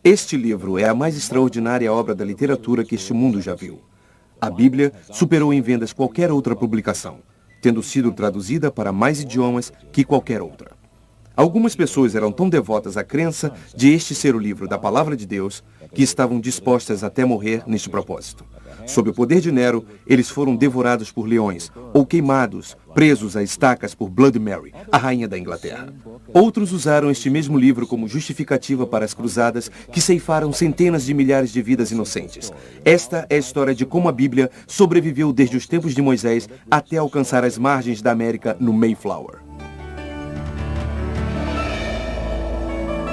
Este livro é a mais extraordinária obra da literatura que este mundo já viu. A Bíblia superou em vendas qualquer outra publicação, tendo sido traduzida para mais idiomas que qualquer outra. Algumas pessoas eram tão devotas à crença de este ser o livro da Palavra de Deus que estavam dispostas até morrer neste propósito. Sob o poder de Nero, eles foram devorados por leões ou queimados, presos a estacas por Bloody Mary, a rainha da Inglaterra. Outros usaram este mesmo livro como justificativa para as cruzadas que ceifaram centenas de milhares de vidas inocentes. Esta é a história de como a Bíblia sobreviveu desde os tempos de Moisés até alcançar as margens da América no Mayflower.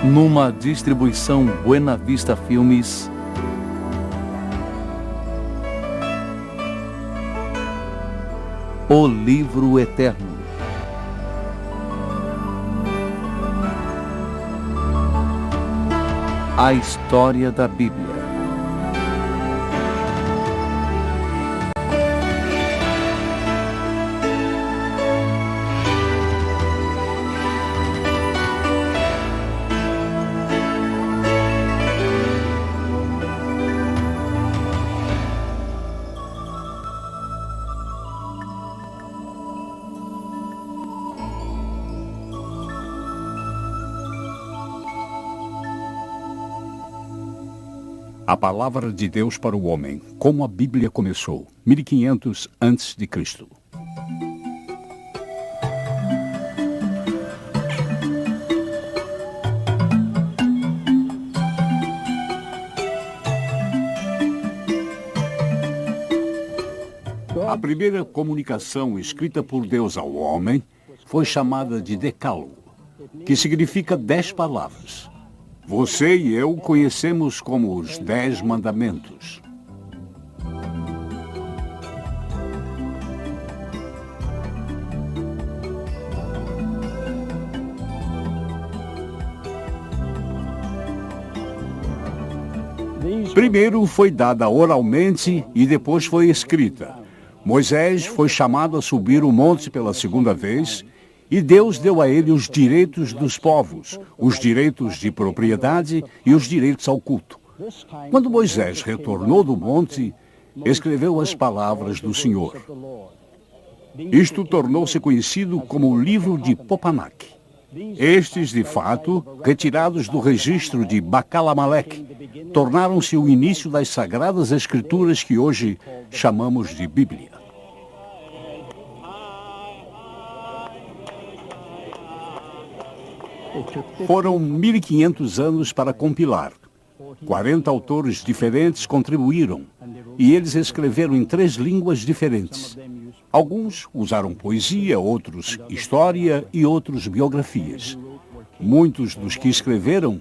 Numa distribuição Buena Vista Filmes, O Livro Eterno. A história da Bíblia. A palavra de Deus para o homem, como a Bíblia começou, 1500 a.C. A primeira comunicação escrita por Deus ao homem foi chamada de Decálogo, que significa 10 palavras. Você e eu conhecemos como os 10 mandamentos. Primeiro foi dada oralmente e depois foi escrita. Moisés foi chamado a subir o monte pela segunda vez e Deus deu a ele os direitos dos povos, os direitos de propriedade e os direitos ao culto. Quando Moisés retornou do monte, escreveu as palavras do Senhor. Isto tornou-se conhecido como o livro de Popanac. Estes, de fato, retirados do registro de Bacalamelec, tornaram-se o início das sagradas escrituras que hoje chamamos de Bíblia. Foram 1500 anos para compilar. 40 autores diferentes contribuíram, e eles escreveram em 3 línguas diferentes. Alguns usaram poesia, outros história e outros biografias. Muitos dos que escreveram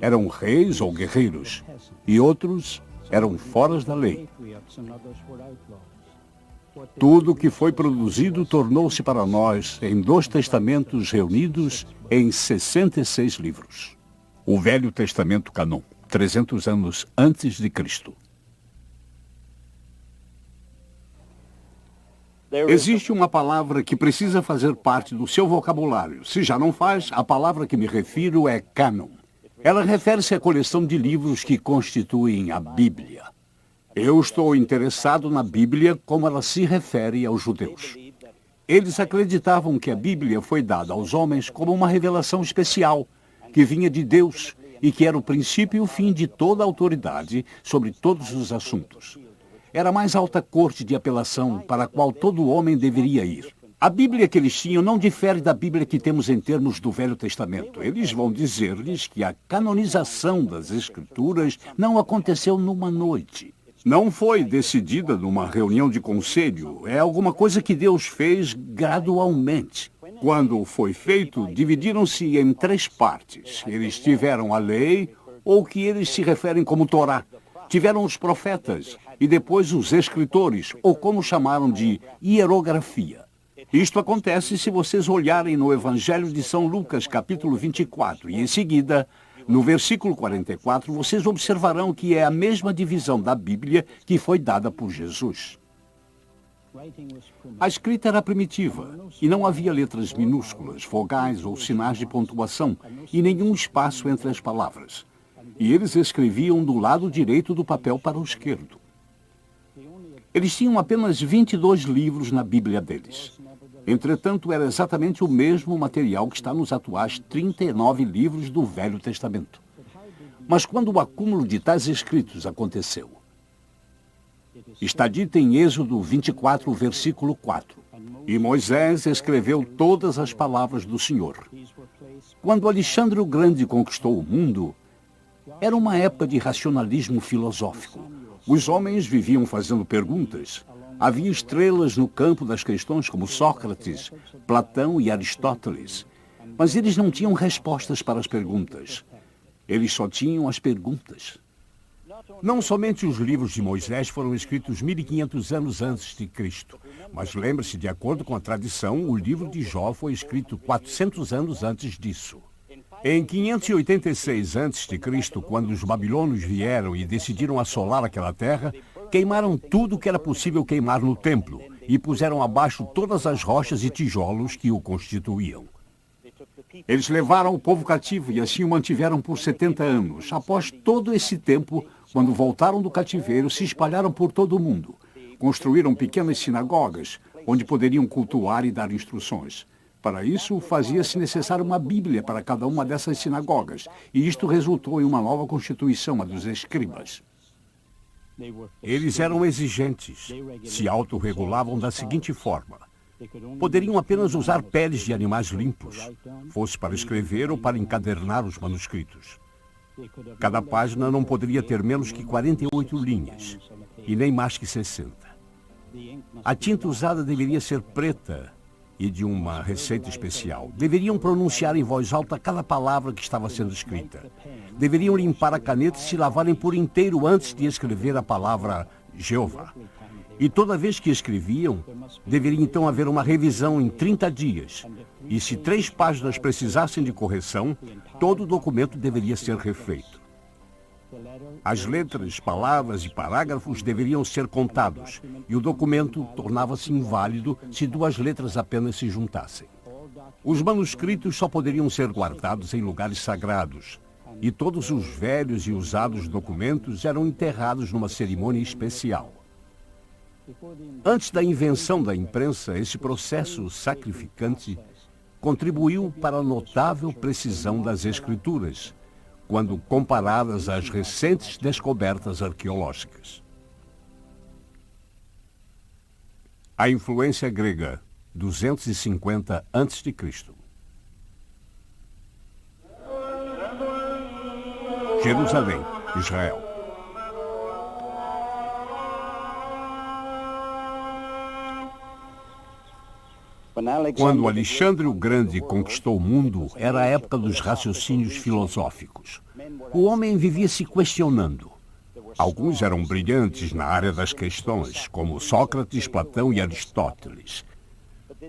eram reis ou guerreiros, e outros eram fora da lei. Tudo que foi produzido tornou-se para nós em 2 testamentos reunidos em 66 livros. O Velho Testamento Canon, 300 anos antes de Cristo. Existe uma palavra que precisa fazer parte do seu vocabulário. Se já não faz, a palavra que me refiro é cânon. Ela refere-se à coleção de livros que constituem a Bíblia. Eu estou interessado na Bíblia como ela se refere aos judeus. Eles acreditavam que a Bíblia foi dada aos homens como uma revelação especial, que vinha de Deus e que era o princípio e o fim de toda a autoridade sobre todos os assuntos. Era a mais alta corte de apelação para a qual todo homem deveria ir. A Bíblia que eles tinham não difere da Bíblia que temos em termos do Velho Testamento. Eles vão dizer-lhes que a canonização das Escrituras não aconteceu numa noite. Não foi decidida numa reunião de conselho. É alguma coisa que Deus fez gradualmente. Quando foi feito, dividiram-se em 3 partes. Eles tiveram a lei, ou que eles se referem como Torá. Tiveram os profetas e depois os escritores, ou como chamaram de hierografia. Isto acontece se vocês olharem no Evangelho de São Lucas, capítulo 24, e em seguida, no versículo 44, vocês observarão que é a mesma divisão da Bíblia que foi dada por Jesus. A escrita era primitiva e não havia letras minúsculas, vogais ou sinais de pontuação e nenhum espaço entre as palavras. e eles escreviam do lado direito do papel para o esquerdo. Eles tinham apenas 22 livros na Bíblia deles. Entretanto, era exatamente o mesmo material que está nos atuais 39 livros do Velho Testamento. Mas quando o acúmulo de tais escritos aconteceu? Está dito em Êxodo 24, versículo 4. E Moisés escreveu todas as palavras do Senhor. Quando Alexandre o Grande conquistou o mundo, era uma época de racionalismo filosófico. Os homens viviam fazendo perguntas. Havia estrelas no campo das questões como Sócrates, Platão e Aristóteles. Mas eles não tinham respostas para as perguntas. Eles só tinham as perguntas. Não somente os livros de Moisés foram escritos 1500 anos antes de Cristo, mas lembre-se, de acordo com a tradição, o livro de Jó foi escrito 400 anos antes disso. Em 586 a.C., quando os babilônios vieram e decidiram assolar aquela terra, queimaram tudo que era possível queimar no templo e puseram abaixo todas as rochas e tijolos que o constituíam. Eles levaram o povo cativo e assim o mantiveram por 70 anos. Após todo esse tempo, quando voltaram do cativeiro, se espalharam por todo o mundo. Construíram pequenas sinagogas, onde poderiam cultuar e dar instruções. Para isso, fazia-se necessário uma Bíblia para cada uma dessas sinagogas, e isto resultou em uma nova constituição, a dos escribas. Eles eram exigentes, se autorregulavam da seguinte forma: poderiam apenas usar peles de animais limpos, fosse para escrever ou para encadernar os manuscritos. Cada página não poderia ter menos que 48 linhas, e nem mais que 60. A tinta usada deveria ser preta e de uma receita especial. Deveriam pronunciar em voz alta cada palavra que estava sendo escrita. Deveriam limpar a caneta e se lavarem por inteiro antes de escrever a palavra Jeová. E toda vez que escreviam, deveria então haver uma revisão em 30 dias. E se 3 páginas precisassem de correção, todo o documento deveria ser refeito. As letras, palavras e parágrafos deveriam ser contados, e o documento tornava-se inválido se 2 letras apenas se juntassem. Os manuscritos só poderiam ser guardados em lugares sagrados, e todos os velhos e usados documentos eram enterrados numa cerimônia especial. Antes da invenção da imprensa, esse processo sacrificante contribuiu para a notável precisão das escrituras, quando comparadas às recentes descobertas arqueológicas. A influência grega, 250 a.C. Jerusalém, Israel. Quando Alexandre o Grande conquistou o mundo, era a época dos raciocínios filosóficos. O homem vivia se questionando. Alguns eram brilhantes na área das questões, como Sócrates, Platão e Aristóteles.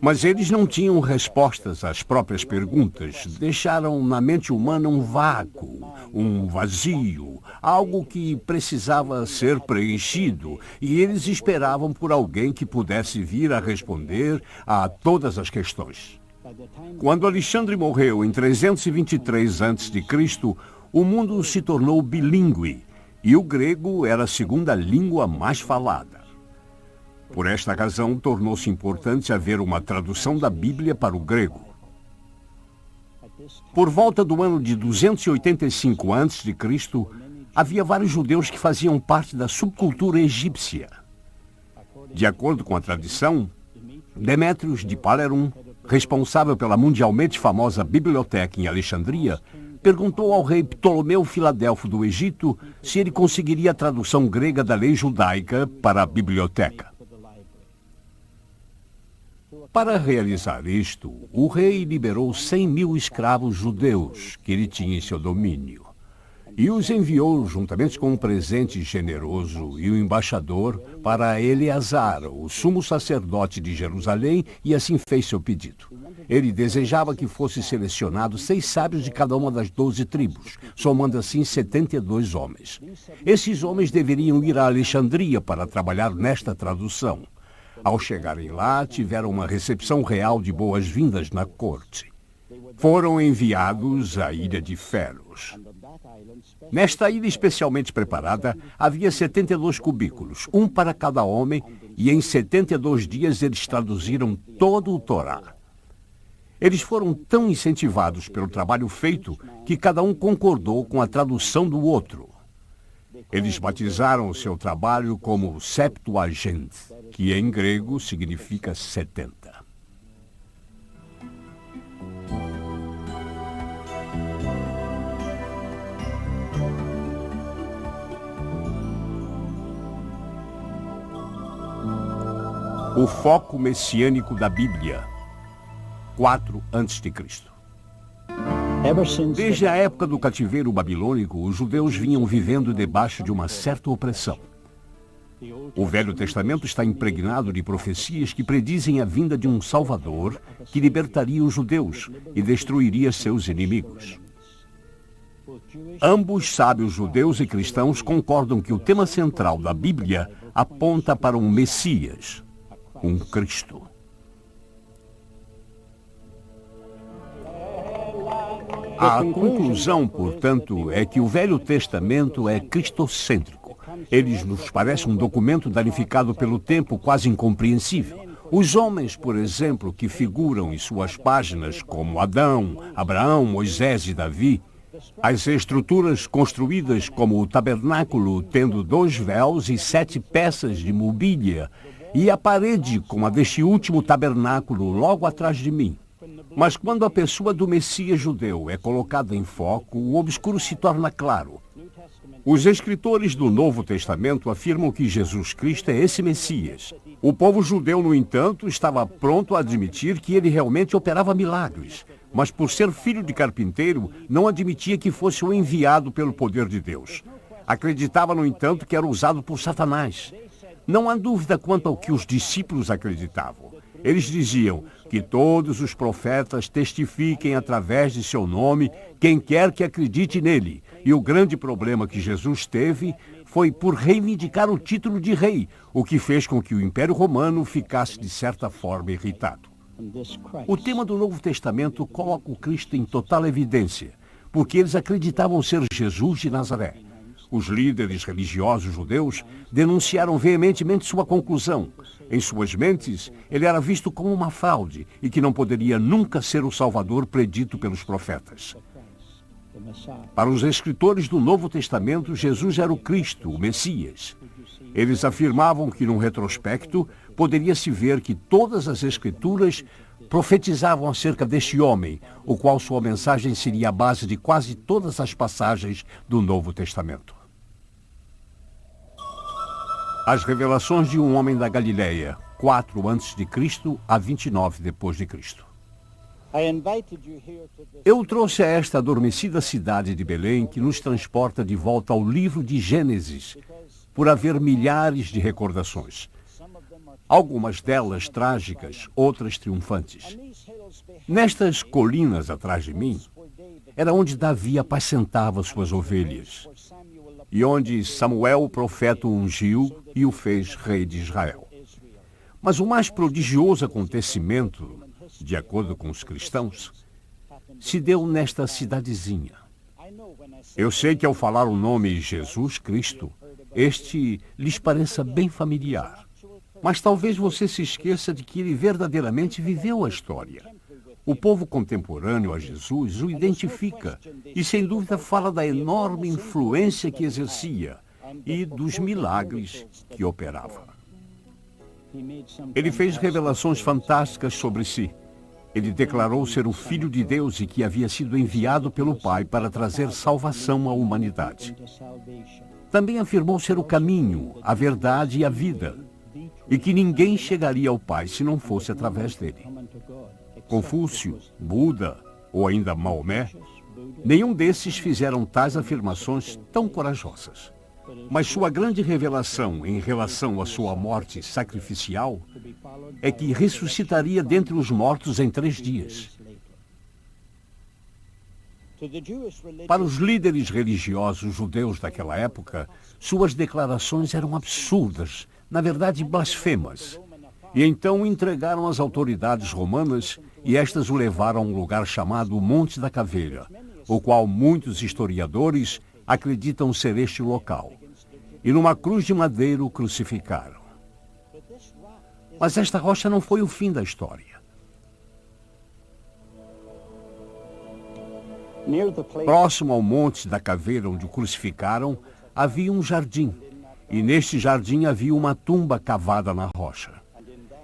Mas eles não tinham respostas às próprias perguntas. Deixaram na mente humana um vácuo, um vazio, algo que precisava ser preenchido, e eles esperavam por alguém que pudesse vir a responder a todas as questões. Quando Alexandre morreu em 323 a.C., o mundo se tornou bilíngue, e o grego era a segunda língua mais falada. Por esta razão, tornou-se importante haver uma tradução da Bíblia para o grego. Por volta do ano de 285 a.C., havia vários judeus que faziam parte da subcultura egípcia. De acordo com a tradição, Demétrios de Palerum, responsável pela mundialmente famosa biblioteca em Alexandria, perguntou ao rei Ptolomeu Filadelfo do Egito se ele conseguiria a tradução grega da lei judaica para a biblioteca. Para realizar isto, o rei liberou 100.000 escravos judeus que ele tinha em seu domínio e os enviou juntamente com um presente generoso e o embaixador para Eleazar, o sumo sacerdote de Jerusalém, e assim fez seu pedido. Ele desejava que fosse selecionado 6 sábios de cada uma das 12 tribos, somando assim 72 homens. Esses homens deveriam ir a Alexandria para trabalhar nesta tradução. Ao chegarem lá, tiveram uma recepção real de boas-vindas na corte. Foram enviados à ilha de Feros. Nesta ilha especialmente preparada, havia 72 cubículos, um para cada homem, e em 72 dias eles traduziram todo o Torá. Eles foram tão incentivados pelo trabalho feito que cada um concordou com a tradução do outro. Eles batizaram o seu trabalho como Septuagint, que em grego significa 70. O foco messiânico da Bíblia, 4 a.C. Desde a época do cativeiro babilônico, os judeus vinham vivendo debaixo de uma certa opressão. O Velho Testamento está impregnado de profecias que predizem a vinda de um Salvador que libertaria os judeus e destruiria seus inimigos. Ambos sábios judeus e cristãos concordam que o tema central da Bíblia aponta para um Messias, um Cristo. A conclusão, portanto, é que o Velho Testamento é cristocêntrico. Ele nos parece um documento danificado pelo tempo, quase incompreensível. Os homens, por exemplo, que figuram em suas páginas, como Adão, Abraão, Moisés e Davi, as estruturas construídas como o tabernáculo, tendo 2 véus e 7 peças de mobília, e a parede como a deste último tabernáculo logo atrás de mim. Mas quando a pessoa do Messias judeu é colocada em foco, o obscuro se torna claro. Os escritores do Novo Testamento afirmam que Jesus Cristo é esse Messias. O povo judeu, no entanto, estava pronto a admitir que ele realmente operava milagres, mas por ser filho de carpinteiro, não admitia que fosse o enviado pelo poder de Deus. Acreditava, no entanto, que era usado por Satanás. Não há dúvida quanto ao que os discípulos acreditavam. Eles diziam que todos os profetas testifiquem através de seu nome quem quer que acredite nele. E o grande problema que Jesus teve foi por reivindicar o título de rei, o que fez com que o Império Romano ficasse de certa forma irritado. O tema do Novo Testamento coloca o Cristo em total evidência, porque eles acreditavam ser Jesus de Nazaré. Os líderes religiosos judeus denunciaram veementemente sua conclusão. Em suas mentes, ele era visto como uma fraude e que não poderia nunca ser o Salvador predito pelos profetas. Para os escritores do Novo Testamento, Jesus era o Cristo, o Messias. Eles afirmavam que, num retrospecto, poderia-se ver que todas as Escrituras profetizavam acerca deste homem, o qual sua mensagem seria a base de quase todas as passagens do Novo Testamento. As revelações de um homem da Galileia, 4 a.C. a 29 depois de Cristo. Eu trouxe a esta adormecida cidade de Belém que nos transporta de volta ao livro de Gênesis, por haver milhares de recordações. Algumas delas trágicas, outras triunfantes. Nestas colinas atrás de mim, era onde Davi apacentava suas ovelhas, e onde Samuel, o profeta, o ungiu e o fez rei de Israel. Mas o mais prodigioso acontecimento, de acordo com os cristãos, se deu nesta cidadezinha. Eu sei que ao falar o nome Jesus Cristo, este lhes pareça bem familiar. Mas talvez você se esqueça de que ele verdadeiramente viveu a história. O povo contemporâneo a Jesus o identifica e, sem dúvida, fala da enorme influência que exercia e dos milagres que operava. Ele fez revelações fantásticas sobre si. Ele declarou ser o Filho de Deus e que havia sido enviado pelo Pai para trazer salvação à humanidade. Também afirmou ser o caminho, a verdade e a vida, e que ninguém chegaria ao Pai se não fosse através dele. Confúcio, Buda ou ainda Maomé, nenhum desses fizeram tais afirmações tão corajosas. Mas sua grande revelação em relação à sua morte sacrificial é que ressuscitaria dentre os mortos em 3 dias. Para os líderes religiosos judeus daquela época, suas declarações eram absurdas, na verdade blasfemas. E então entregaram às autoridades romanas e estas o levaram a um lugar chamado Monte da Caveira, o qual muitos historiadores acreditam ser este local, e numa cruz de madeira o crucificaram. Mas esta rocha não foi o fim da história. Próximo ao monte da caveira onde o crucificaram, havia um jardim, e neste jardim havia uma tumba cavada na rocha.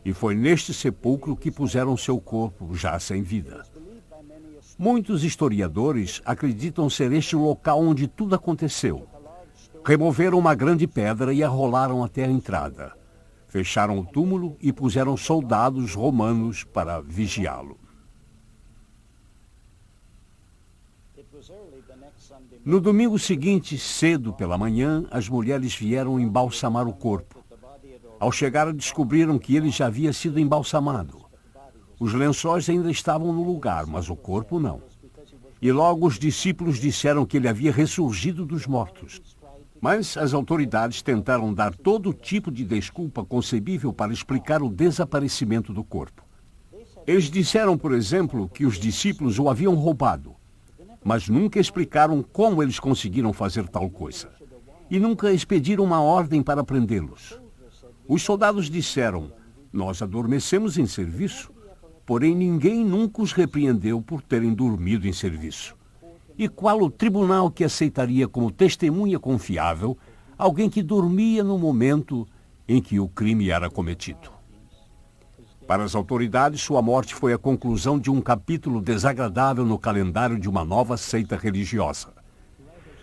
E foi neste sepulcro que puseram seu corpo, já sem vida. Muitos historiadores acreditam ser este o local onde tudo aconteceu. Removeram uma grande pedra e a rolaram até a entrada. Fecharam o túmulo e puseram soldados romanos para vigiá-lo. No domingo seguinte, cedo pela manhã, as mulheres vieram embalsamar o corpo. Ao chegar, descobriram que ele já havia sido embalsamado. Os lençóis ainda estavam no lugar, mas o corpo não. E logo os discípulos disseram que ele havia ressurgido dos mortos. Mas as autoridades tentaram dar todo tipo de desculpa concebível para explicar o desaparecimento do corpo. Eles disseram, por exemplo, que os discípulos o haviam roubado, mas nunca explicaram como eles conseguiram fazer tal coisa. E nunca expediram uma ordem para prendê-los. Os soldados disseram: nós adormecemos em serviço, porém ninguém nunca os repreendeu por terem dormido em serviço. E qual o tribunal que aceitaria como testemunha confiável alguém que dormia no momento em que o crime era cometido? Para as autoridades, sua morte foi a conclusão de um capítulo desagradável no calendário de uma nova seita religiosa.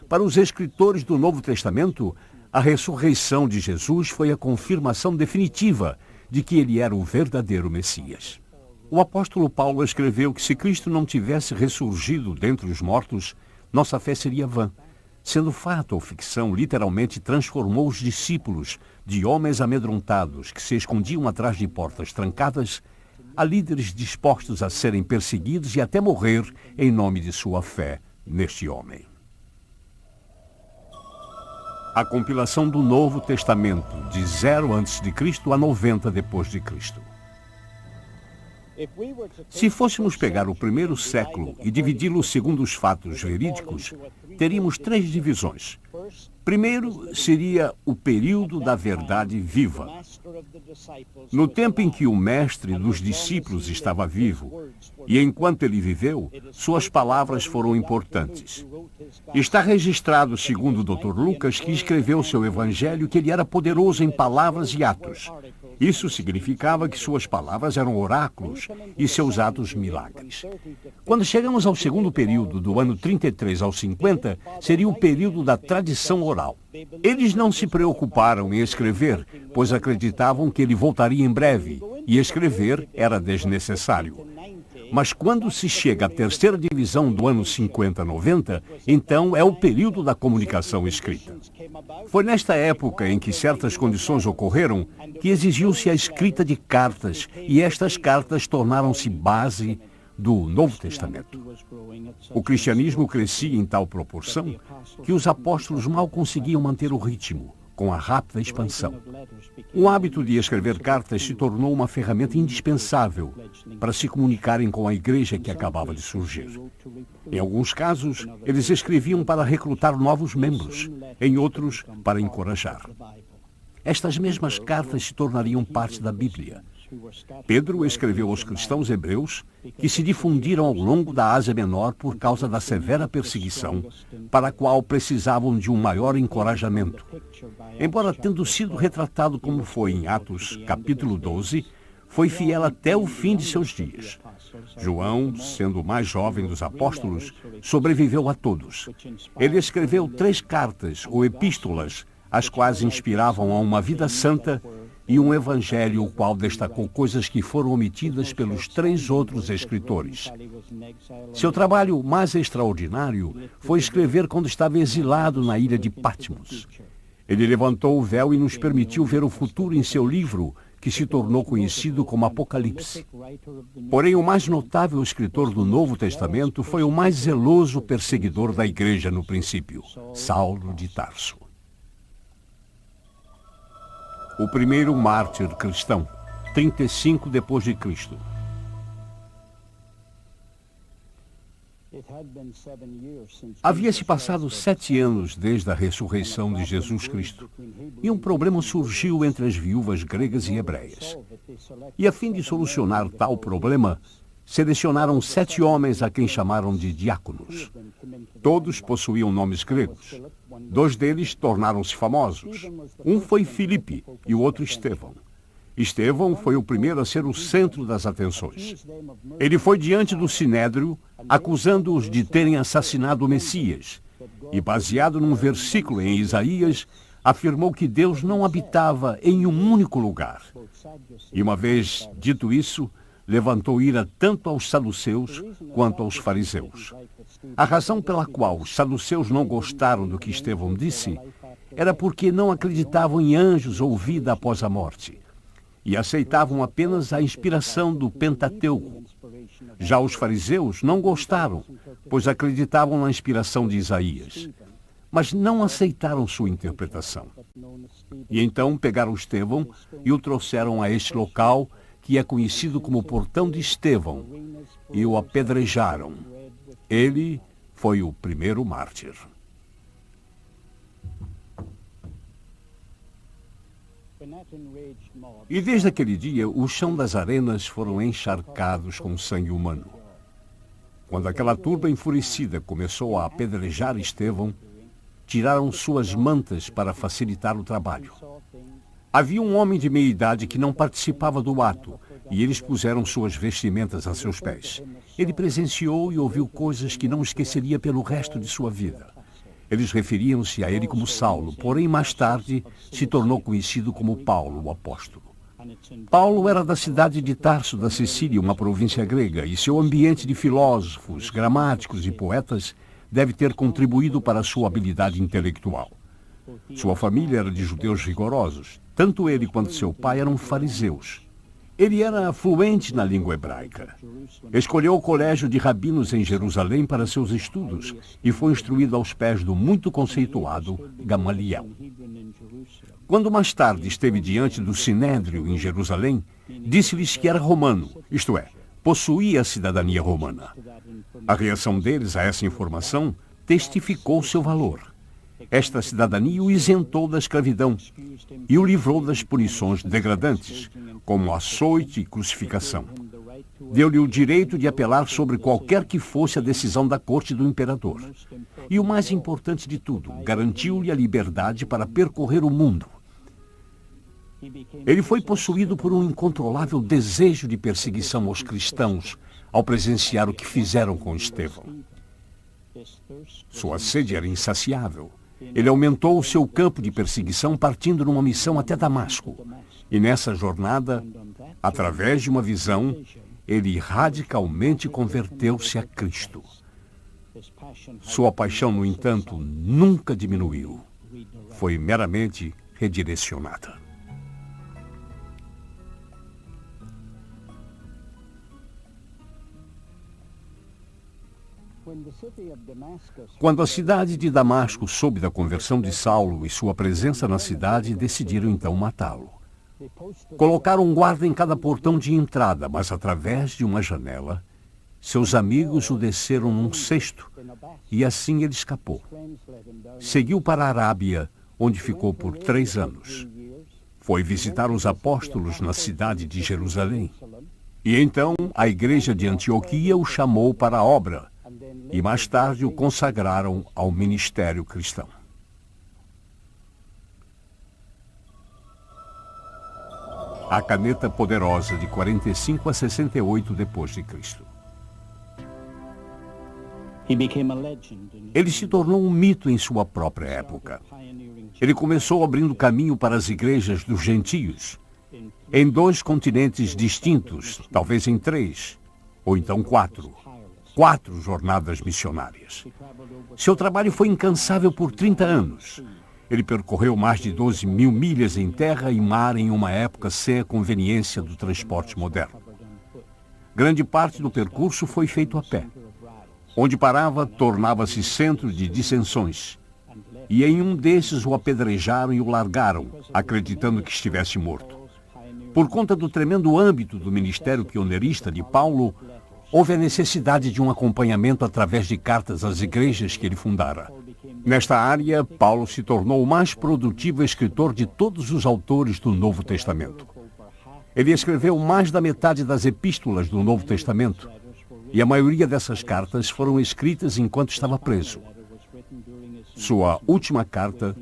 Para os escritores do Novo Testamento, a ressurreição de Jesus foi a confirmação definitiva de que ele era o verdadeiro Messias. O apóstolo Paulo escreveu que se Cristo não tivesse ressurgido dentre os mortos, nossa fé seria vã. Sendo fato ou ficção, literalmente transformou os discípulos de homens amedrontados que se escondiam atrás de portas trancadas a líderes dispostos a serem perseguidos e até morrer em nome de sua fé neste homem. A compilação do Novo Testamento, de 0 a.C. a 90 d.C. Se fôssemos pegar o primeiro século e dividi-lo segundo os fatos verídicos, teríamos 3 divisões. Primeiro seria o período da verdade viva. No tempo em que o mestre dos discípulos estava vivo, e enquanto ele viveu, suas palavras foram importantes. Está registrado, segundo o Dr. Lucas, que escreveu seu evangelho, que ele era poderoso em palavras e atos. Isso significava que suas palavras eram oráculos e seus atos milagres. Quando chegamos ao segundo período, do ano 33 ao 50, seria o período da tradição oral. Eles não se preocuparam em escrever, pois acreditavam que ele voltaria em breve, e escrever era desnecessário. Mas quando se chega à terceira divisão do ano 50 a 90, então é o período da comunicação escrita. Foi nesta época em que certas condições ocorreram que exigiu-se a escrita de cartas, e estas cartas tornaram-se base do Novo Testamento. O cristianismo crescia em tal proporção que os apóstolos mal conseguiam manter o ritmo, com a rápida expansão. O hábito de escrever cartas se tornou uma ferramenta indispensável para se comunicarem com a igreja que acabava de surgir. Em alguns casos, eles escreviam para recrutar novos membros, em outros, para encorajar. Estas mesmas cartas se tornariam parte da Bíblia. Pedro escreveu aos cristãos hebreus que se difundiram ao longo da Ásia Menor por causa da severa perseguição, para a qual precisavam de um maior encorajamento. Embora tendo sido retratado como foi em Atos, capítulo 12, foi fiel até o fim de seus dias. João, sendo o mais jovem dos apóstolos, sobreviveu a todos. Ele escreveu 3 cartas ou epístolas, as quais inspiravam a uma vida santa, e um evangelho o qual destacou coisas que foram omitidas pelos 3 outros escritores. Seu trabalho mais extraordinário foi escrever quando estava exilado na ilha de Patmos. Ele levantou o véu e nos permitiu ver o futuro em seu livro, que se tornou conhecido como Apocalipse. Porém, o mais notável escritor do Novo Testamento foi o mais zeloso perseguidor da igreja no princípio, Saulo de Tarso. O primeiro mártir cristão, 35 d.C. Havia-se passado 7 anos desde a ressurreição de Jesus Cristo, e um problema surgiu entre as viúvas gregas e hebreias. E a fim de solucionar tal problema, selecionaram 7 homens a quem chamaram de diáconos. Todos possuíam nomes gregos. 2 deles tornaram-se famosos. Um foi Filipe e o outro Estevão. Estevão foi o primeiro a ser o centro das atenções. Ele foi diante do Sinédrio, acusando-os de terem assassinado o Messias, e baseado num versículo em Isaías, afirmou que Deus não habitava em um único lugar. E uma vez dito isso, levantou ira tanto aos saduceus quanto aos fariseus. A razão pela qual os saduceus não gostaram do que Estevão disse era porque não acreditavam em anjos ou vida após a morte, e aceitavam apenas a inspiração do Pentateuco. Já os fariseus não gostaram, pois acreditavam na inspiração de Isaías, mas não aceitaram sua interpretação. E então pegaram Estevão e o trouxeram a este local, que é conhecido como Portão de Estevão, e o apedrejaram. Ele foi o primeiro mártir. E desde aquele dia, o chão das arenas foram encharcados com sangue humano. Quando aquela turba enfurecida começou a apedrejar Estevão, tiraram suas mantas para facilitar o trabalho. Havia um homem de meia-idade que não participava do ato, e eles puseram suas vestimentas a seus pés. Ele presenciou e ouviu coisas que não esqueceria pelo resto de sua vida. Eles referiam-se a ele como Saulo, porém mais tarde se tornou conhecido como Paulo, o apóstolo. Paulo era da cidade de Tarso da Sicília, uma província grega, e seu ambiente de filósofos, gramáticos e poetas deve ter contribuído para a sua habilidade intelectual. Sua família era de judeus rigorosos. Tanto ele quanto seu pai eram fariseus. Ele era fluente na língua hebraica. Escolheu o colégio de rabinos em Jerusalém para seus estudos e foi instruído aos pés do muito conceituado Gamaliel. Quando mais tarde esteve diante do Sinédrio em Jerusalém, disse-lhes que era romano, isto é, possuía a cidadania romana. A reação deles a essa informação testificou seu valor. Esta cidadania o isentou da escravidão e o livrou das punições degradantes, como açoite e crucificação. Deu-lhe o direito de apelar sobre qualquer que fosse a decisão da corte do imperador. E o mais importante de tudo, garantiu-lhe a liberdade para percorrer o mundo. Ele foi possuído por um incontrolável desejo de perseguição aos cristãos ao presenciar o que fizeram com Estevão. Sua sede era insaciável. Ele aumentou o seu campo de perseguição partindo numa missão até Damasco. E nessa jornada, através de uma visão, ele radicalmente converteu-se a Cristo. Sua paixão, no entanto, nunca diminuiu. Foi meramente redirecionada. Quando a cidade de Damasco soube da conversão de Saulo e sua presença na cidade, decidiram então matá-lo. Colocaram um guarda em cada portão de entrada, mas através de uma janela, seus amigos o desceram num cesto, e assim ele escapou. Seguiu para a Arábia, onde ficou por 3 anos. Foi visitar os apóstolos na cidade de Jerusalém. E então a igreja de Antioquia o chamou para a obra, e mais tarde o consagraram ao ministério cristão. A caneta poderosa de 45 a 68 depois de Cristo. Ele se tornou um mito em sua própria época. Ele começou abrindo caminho para as igrejas dos gentios, em 2 continentes distintos, talvez em 3, ou então 4 jornadas missionárias. Seu trabalho foi incansável por 30 anos. Ele percorreu mais de 12 mil milhas em terra e mar em uma época sem a conveniência do transporte moderno. Grande parte do percurso foi feito a pé. Onde parava, tornava-se centro de dissensões. E em um desses o apedrejaram e o largaram, acreditando que estivesse morto. Por conta do tremendo âmbito do ministério pioneirista de Paulo, houve a necessidade de um acompanhamento através de cartas às igrejas que ele fundara. Nesta área, Paulo se tornou o mais produtivo escritor de todos os autores do Novo Testamento. Ele escreveu mais da metade das epístolas do Novo Testamento, e a maioria dessas cartas foram escritas enquanto estava preso. Sua última carta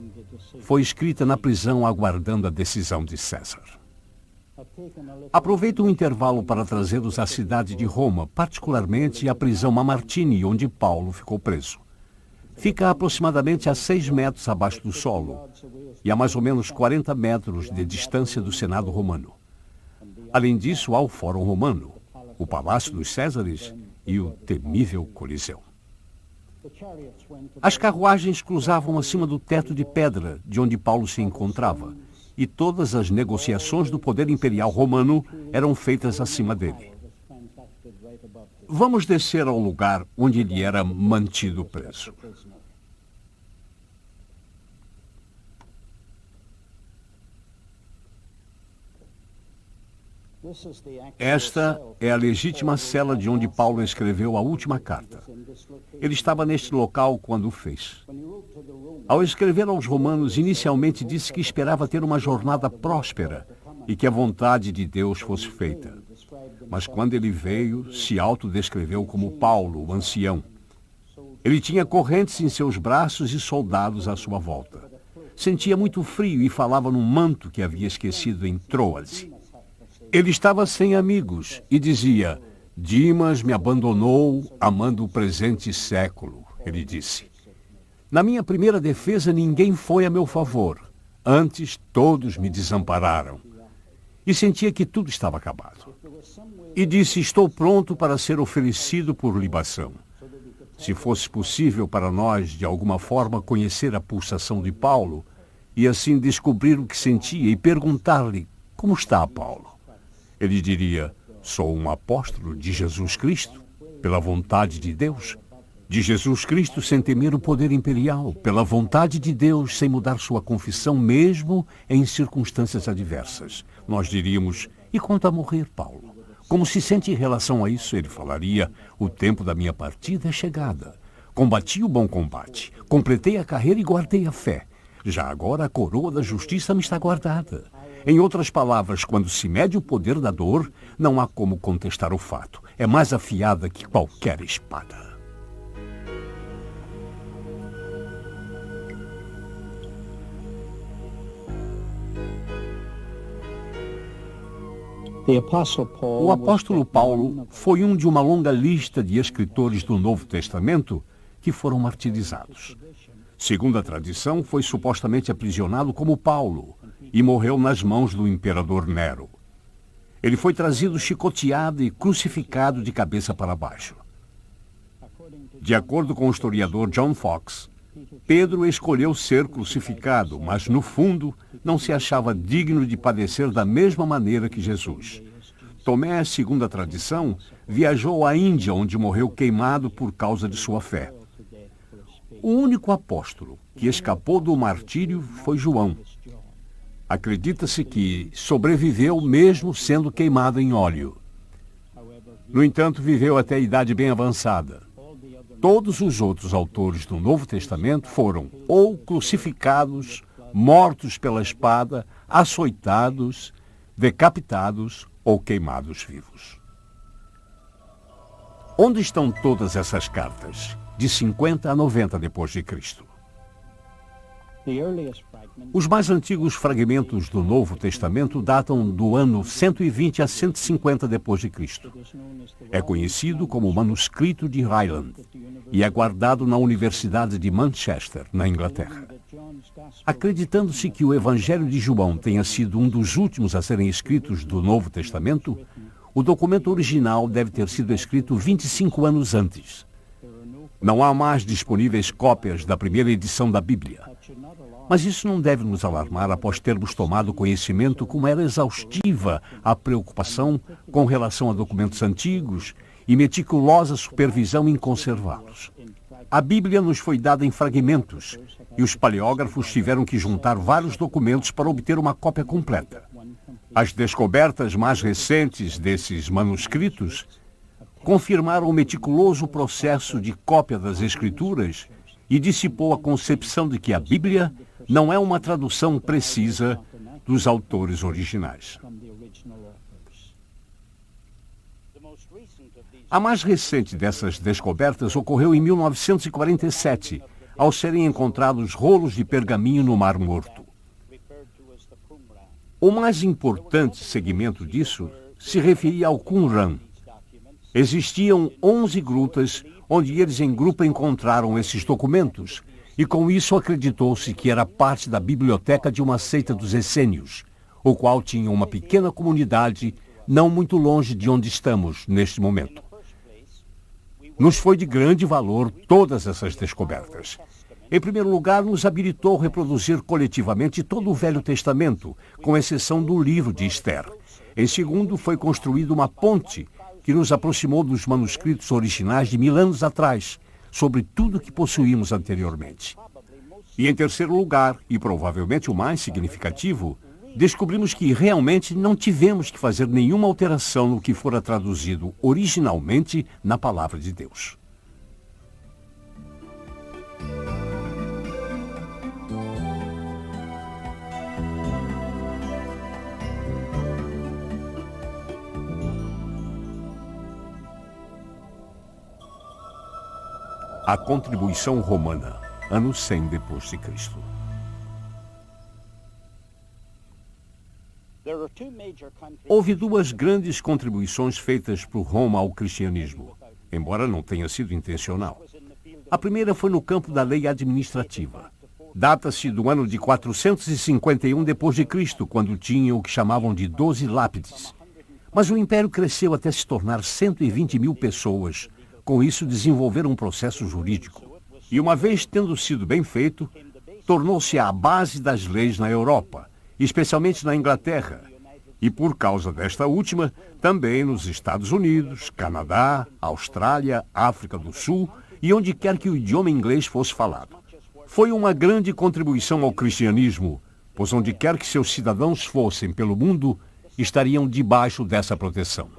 foi escrita na prisão aguardando a decisão de César. Aproveito um intervalo para trazê-los à cidade de Roma, particularmente à prisão Mamertine, onde Paulo ficou preso. Fica aproximadamente a 6 metros abaixo do solo e a mais ou menos 40 metros de distância do Senado romano. Além disso, há o Fórum Romano, o Palácio dos Césares e o temível Coliseu. As carruagens cruzavam acima do teto de pedra de onde Paulo se encontrava, e todas as negociações do poder imperial romano eram feitas acima dele. Vamos descer ao lugar onde ele era mantido preso. Esta é a legítima cela de onde Paulo escreveu a última carta. Ele estava neste local quando o fez. Ao escrever aos romanos, inicialmente disse que esperava ter uma jornada próspera e que a vontade de Deus fosse feita. Mas quando ele veio, se autodescreveu como Paulo, o ancião. Ele tinha correntes em seus braços e soldados à sua volta. Sentia muito frio e falava num manto que havia esquecido em Troade. Ele estava sem amigos e dizia: Dimas me abandonou amando o presente século, ele disse. Na minha primeira defesa, ninguém foi a meu favor. Antes, todos me desampararam. E sentia que tudo estava acabado. E disse: estou pronto para ser oferecido por libação. Se fosse possível para nós, de alguma forma, conhecer a pulsação de Paulo e assim descobrir o que sentia e perguntar-lhe: como está Paulo? Ele diria: sou um apóstolo de Jesus Cristo, pela vontade de Deus. De Jesus Cristo sem temer o poder imperial, pela vontade de Deus, sem mudar sua confissão, mesmo em circunstâncias adversas. Nós diríamos: e quanto a morrer, Paulo? Como se sente em relação a isso? Ele falaria: o tempo da minha partida é chegada. Combati o bom combate, completei a carreira e guardei a fé. Já agora a coroa da justiça me está guardada. Em outras palavras, quando se mede o poder da dor, não há como contestar o fato. É mais afiada que qualquer espada. O apóstolo Paulo foi um de uma longa lista de escritores do Novo Testamento que foram martirizados. Segundo a tradição, foi supostamente aprisionado como Paulo e morreu nas mãos do imperador Nero. Ele foi trazido chicoteado e crucificado de cabeça para baixo. De acordo com o historiador John Fox, Pedro escolheu ser crucificado, mas no fundo não se achava digno de padecer da mesma maneira que Jesus. Tomé, segundo a tradição, viajou à Índia, onde morreu queimado por causa de sua fé. O único apóstolo que escapou do martírio foi João. Acredita-se que sobreviveu mesmo sendo queimado em óleo. No entanto, viveu até a idade bem avançada. Todos os outros autores do Novo Testamento foram ou crucificados, mortos pela espada, açoitados, decapitados ou queimados vivos. Onde estão todas essas cartas? De 50 a 90 depois de Cristo. Os mais antigos fragmentos do Novo Testamento datam do ano 120 a 150 depois de Cristo. É conhecido como o Manuscrito de Ryland e é guardado na Universidade de Manchester, na Inglaterra. Acreditando-se que o Evangelho de João tenha sido um dos últimos a serem escritos do Novo Testamento, o documento original deve ter sido escrito 25 anos antes. Não há mais disponíveis cópias da primeira edição da Bíblia. Mas isso não deve nos alarmar após termos tomado conhecimento como era exaustiva a preocupação com relação a documentos antigos e meticulosa supervisão em conservá-los. A Bíblia nos foi dada em fragmentos e os paleógrafos tiveram que juntar vários documentos para obter uma cópia completa. As descobertas mais recentes desses manuscritos confirmaram o meticuloso processo de cópia das Escrituras e dissipou a concepção de que a Bíblia não é uma tradução precisa dos autores originais. A mais recente dessas descobertas ocorreu em 1947, ao serem encontrados rolos de pergaminho no Mar Morto. O mais importante segmento disso se referia ao Qumran. Existiam 11 grutas onde eles em grupo encontraram esses documentos, e com isso acreditou-se que era parte da biblioteca de uma seita dos essênios, o qual tinha uma pequena comunidade não muito longe de onde estamos neste momento. Nos foi de grande valor todas essas descobertas. Em primeiro lugar, nos habilitou a reproduzir coletivamente todo o Velho Testamento, com exceção do livro de Esther. Em segundo, foi construída uma ponte que nos aproximou dos manuscritos originais de 1000 anos atrás, sobre tudo que possuímos anteriormente. E em terceiro lugar, e provavelmente o mais significativo, descobrimos que realmente não tivemos que fazer nenhuma alteração no que fora traduzido originalmente na Palavra de Deus. A contribuição romana, ano 100 depois de Cristo. Houve duas grandes contribuições feitas por Roma ao cristianismo, embora não tenha sido intencional. A primeira foi no campo da lei administrativa. Data-se do ano de 451 depois de Cristo, quando tinha o que chamavam de 12 lápides. Mas o império cresceu até se tornar 120 mil pessoas. Com isso, desenvolveram um processo jurídico. E uma vez tendo sido bem feito, tornou-se a base das leis na Europa, especialmente na Inglaterra. E por causa desta última, também nos Estados Unidos, Canadá, Austrália, África do Sul e onde quer que o idioma inglês fosse falado. Foi uma grande contribuição ao cristianismo, pois onde quer que seus cidadãos fossem pelo mundo, estariam debaixo dessa proteção.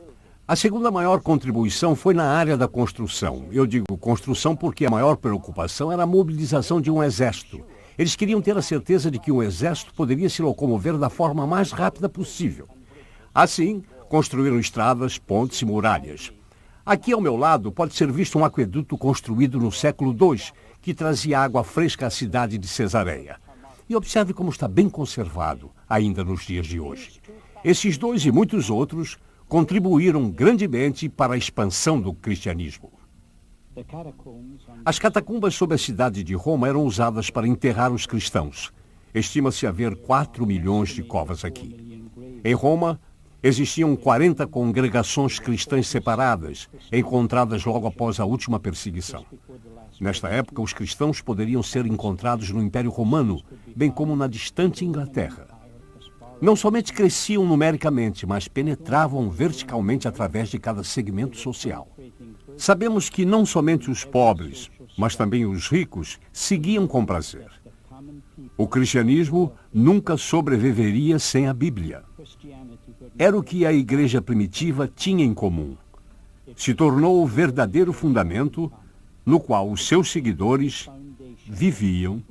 A segunda maior contribuição foi na área da construção. Eu digo construção porque a maior preocupação era a mobilização de um exército. Eles queriam ter a certeza de que um exército poderia se locomover da forma mais rápida possível. Assim, construíram estradas, pontes e muralhas. Aqui ao meu lado pode ser visto um aqueduto construído no século II, que trazia água fresca à cidade de Cesareia. E observe como está bem conservado, ainda nos dias de hoje. Esses dois e muitos outros contribuíram grandemente para a expansão do cristianismo. As catacumbas sob a cidade de Roma eram usadas para enterrar os cristãos. Estima-se haver 4 milhões de covas aqui. Em Roma, existiam 40 congregações cristãs separadas, encontradas logo após a última perseguição. Nesta época, os cristãos poderiam ser encontrados no Império Romano, bem como na distante Inglaterra. Não somente cresciam numericamente, mas penetravam verticalmente através de cada segmento social. Sabemos que não somente os pobres, mas também os ricos seguiam com prazer. O cristianismo nunca sobreviveria sem a Bíblia. Era o que a igreja primitiva tinha em comum. Se tornou o verdadeiro fundamento no qual os seus seguidores viviam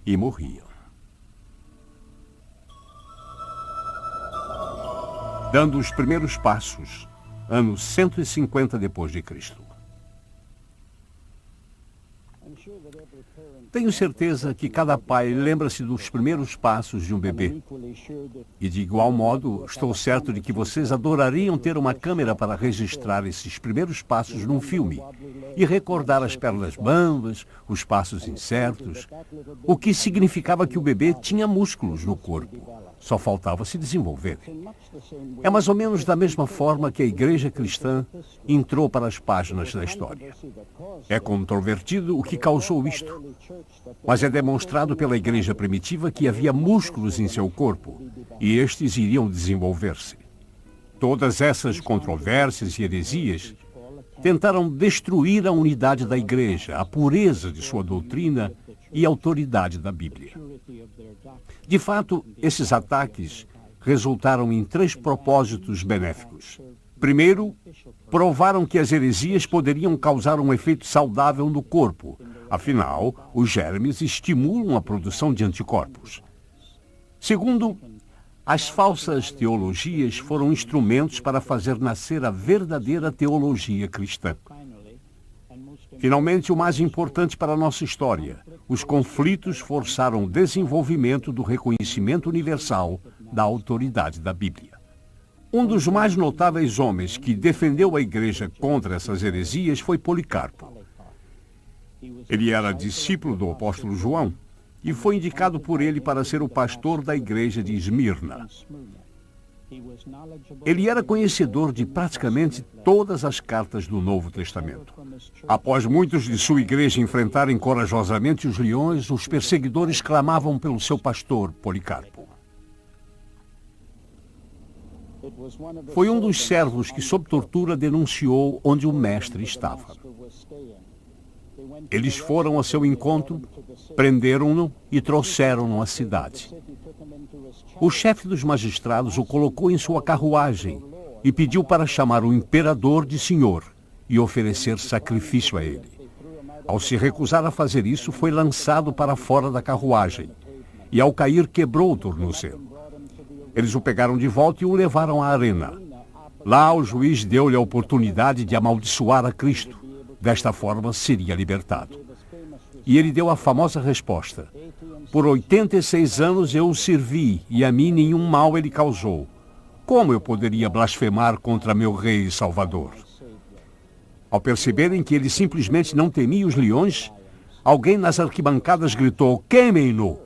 e morriam. Dando os primeiros passos, ano 150 depois de Cristo. Tenho certeza que cada pai lembra-se dos primeiros passos de um bebê. E de igual modo, estou certo de que vocês adorariam ter uma câmera para registrar esses primeiros passos num filme e recordar as pernas bambas, os passos incertos, o que significava que o bebê tinha músculos no corpo. Só faltava se desenvolver. É mais ou menos da mesma forma que a igreja cristã entrou para as páginas da história. É controvertido o que causou isto, mas é demonstrado pela igreja primitiva que havia músculos em seu corpo e estes iriam desenvolver-se. Todas essas controvérsias e heresias tentaram destruir a unidade da igreja, a pureza de sua doutrina e a autoridade da Bíblia. De fato, esses ataques resultaram em 3 propósitos benéficos. Primeiro, provaram que as heresias poderiam causar um efeito saudável no corpo. Afinal, os germes estimulam a produção de anticorpos. Segundo, as falsas teologias foram instrumentos para fazer nascer a verdadeira teologia cristã. Finalmente, o mais importante para a nossa história, os conflitos forçaram o desenvolvimento do reconhecimento universal da autoridade da Bíblia. Um dos mais notáveis homens que defendeu a igreja contra essas heresias foi Policarpo. Ele era discípulo do apóstolo João e foi indicado por ele para ser o pastor da igreja de Esmirna. Ele era conhecedor de praticamente todas as cartas do Novo Testamento. Após muitos de sua igreja enfrentarem corajosamente os leões, os perseguidores clamavam pelo seu pastor, Policarpo. Foi um dos servos que, sob tortura, denunciou onde o mestre estava. Eles foram a seu encontro, prenderam-no e trouxeram-no à cidade. O chefe dos magistrados o colocou em sua carruagem e pediu para chamar o imperador de senhor e oferecer sacrifício a ele. Ao se recusar a fazer isso, foi lançado para fora da carruagem e, ao cair, quebrou o tornozelo. Eles o pegaram de volta e o levaram à arena. Lá, o juiz deu-lhe a oportunidade de amaldiçoar a Cristo. Desta forma, seria libertado. E ele deu a famosa resposta: por 86 anos eu o servi, e a mim nenhum mal ele causou. Como eu poderia blasfemar contra meu rei e salvador? Ao perceberem que ele simplesmente não temia os leões, alguém nas arquibancadas gritou: queimem-no!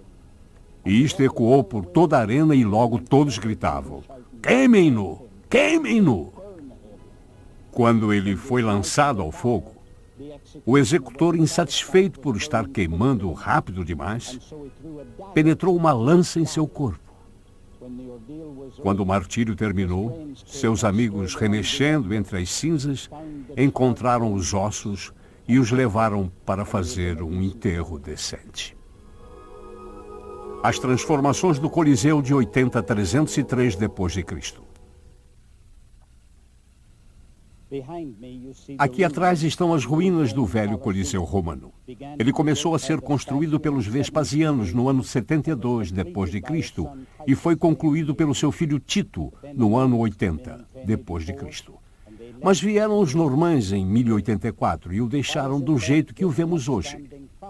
E isto ecoou por toda a arena e logo todos gritavam: queimem-no! Queimem-no! Quando ele foi lançado ao fogo, o executor, insatisfeito por estar queimando rápido demais, penetrou uma lança em seu corpo. Quando o martírio terminou, seus amigos, remexendo entre as cinzas, encontraram os ossos e os levaram para fazer um enterro decente. As transformações do Coliseu de 80 a 303 d.C. Aqui atrás estão as ruínas do velho Coliseu romano. Ele começou a ser construído pelos Vespasianos no ano 72 d.C. e foi concluído pelo seu filho Tito no ano 80 d.C. Mas vieram os normães em 1084 e o deixaram do jeito que o vemos hoje.